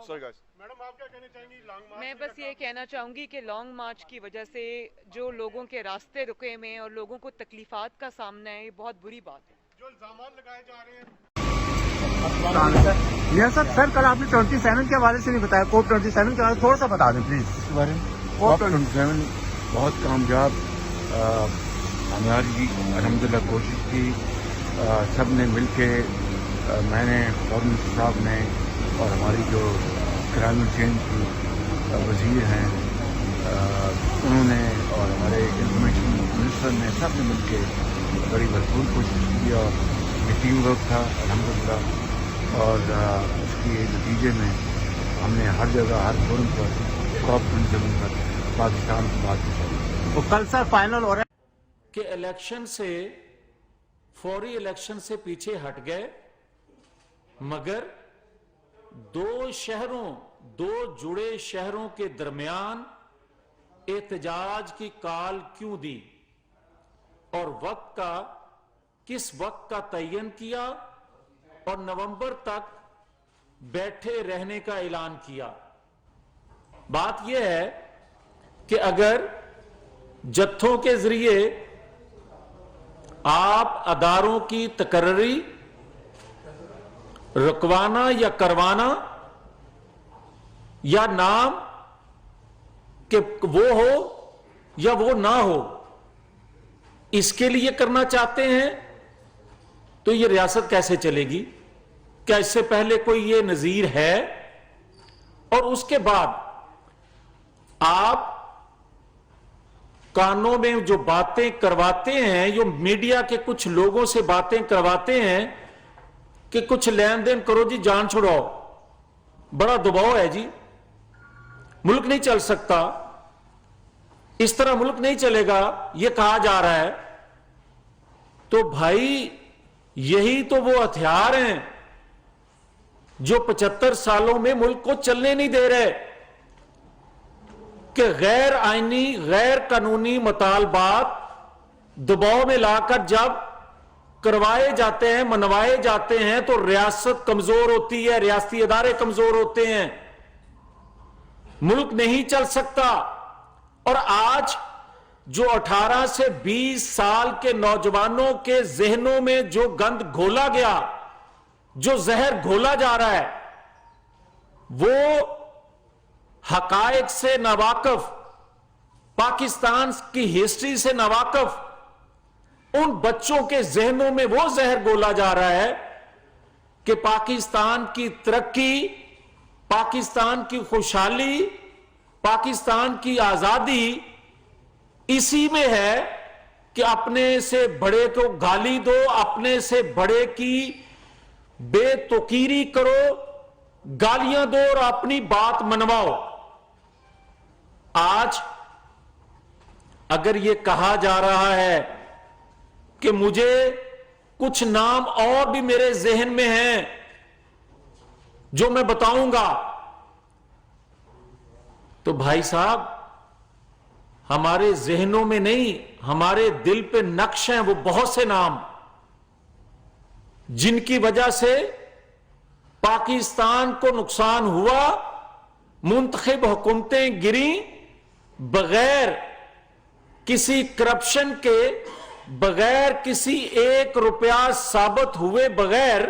Sorry guys. Madam आप क्या कहना चाहेंगी लॉन्ग मार्च मैं बस ये कहना चाहूँगी कि लॉन्ग मार्च की वजह से जो लोगों के रास्ते रुके हुए हैं और लोगों को तकलीफात का सामना है, ये बहुत बुरी बात है। जो इल्जामात लगाए जा रहे हैं यस सर, कल आपने 27 के हवाले से नहीं बताया, कोप 27 के हवाले थोड़ा सा बता दें प्लीज इस बारे में। COP 27 बहुत कामयाब हमारी अल्हम्दुलिल्लाह कोशिश थी, सब ने मिल के, मैंने गवर्नर साहब ने और हमारी जो क्लाइमेट चेंज की वजीर हैं उन्होंने और हमारे इंफॉर्मेशन मिनिस्टर ने, सब ने मिल के बड़ी भरपूर कोशिश की और ये टीम वर्क था अल्हम्दुलिल्लाह। और उसके नतीजे में हमने हर जगह हर फोरम पर COP 27 पर पाकिस्तान की बात की। तो कल सर फाइनल हो रहा है कि इलेक्शन से, फौरी इलेक्शन से पीछे हट गए, मगर दो जुड़े शहरों के दरमियान एहतजाज की काल क्यों दी और किस वक्त का तयन किया और नवंबर तक बैठे रहने का ऐलान किया। बात यह है कि अगर जत्थों के जरिए आप अदारों की तकर्री रुकवाना या करवाना या नाम कि वो हो या वो ना हो, इसके लिए करना चाहते हैं तो ये रियासत कैसे चलेगी? क्या इससे पहले कोई ये नजीर है? और उसके बाद आप कानों में जो बातें करवाते हैं, जो मीडिया के कुछ लोगों से बातें करवाते हैं कि कुछ लेन देन करो जी, जान छुड़ाओ, बड़ा दबाव है जी, मुल्क नहीं चल सकता, इस तरह मुल्क नहीं चलेगा, यह कहा जा रहा है। तो भाई यही तो वो हथियार हैं जो 75 सालों में मुल्क को चलने नहीं दे रहे, कि गैर आईनी गैर कानूनी मुतालबात दबाव में लाकर जब करवाए जाते हैं, मनवाए जाते हैं, तो रियासत कमजोर होती है, रियासती इदारे कमजोर होते हैं, मुल्क नहीं चल सकता। और आज जो 18 से 20 साल के नौजवानों के जहनों में जो गंद घोला गया, जो जहर घोला जा रहा है, वो हकायक से नावाकिफ, पाकिस्तान की हिस्ट्री से नावाकिफ उन बच्चों के जहनों में वो जहर घोला जा रहा है कि पाकिस्तान की तरक्की, पाकिस्तान की खुशहाली, पाकिस्तान की आजादी इसी में है कि अपने से बड़े को गाली दो, अपने से बड़े की बेतौकीरी करो, गालियां दो और अपनी बात मनवाओ। आज अगर यह कहा जा रहा है कि मुझे कुछ नाम और भी मेरे जहन में हैं जो मैं बताऊंगा, तो भाई साहब हमारे जहनों में नहीं, हमारे दिल पे नक्श हैं वो बहुत से नाम, जिनकी वजह से पाकिस्तान को नुकसान हुआ, मुंतखब हुकूमतें गिरी, बगैर किसी करप्शन के, बगैर किसी 1 रुपया साबित हुए बगैर,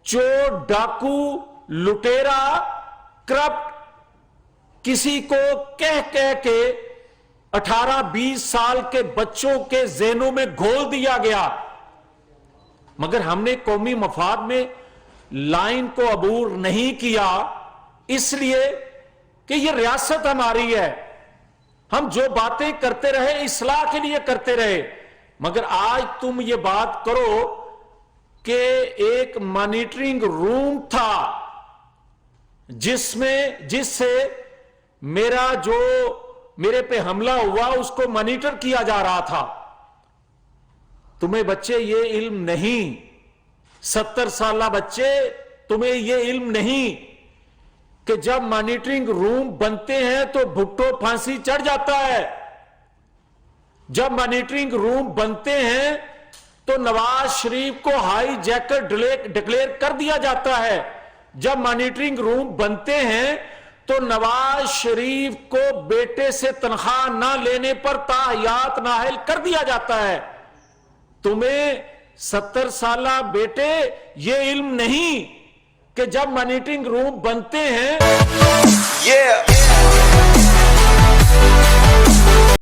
चोर, डाकू, लुटेरा, करप्ट किसी को कह कह के 18-20 साल के बच्चों के ज़हनों में घोल दिया गया। मगर हमने कौमी मफाद में लाइन को अबूर नहीं किया, इसलिए कि यह रियासत हमारी है, हम जो बातें करते रहे इस्लाह के लिए करते रहे। मगर आज तुम ये बात करो कि एक मॉनिटरिंग रूम था जिससे मेरे पे हमला हुआ उसको मॉनिटर किया जा रहा था। तुम्हें बच्चे ये इल्म नहीं, 70 साल बच्चे, तुम्हें ये इल्म नहीं कि जब मॉनिटरिंग रूम बनते हैं तो भुट्टो फांसी चढ़ जाता है, जब मॉनिटरिंग रूम बनते हैं तो नवाज शरीफ को हाई जैकेट डिक्लेयर कर दिया जाता है, جب مانیٹرنگ روم بنتے ہیں تو نواز شریف کو بیٹے سے تنخواہ نہ لینے پر تاحیات نااہل کر دیا جاتا ہے. تمہیں 70 سالہ بیٹے یہ علم نہیں کہ جب مانیٹرنگ روم بنتے ہیں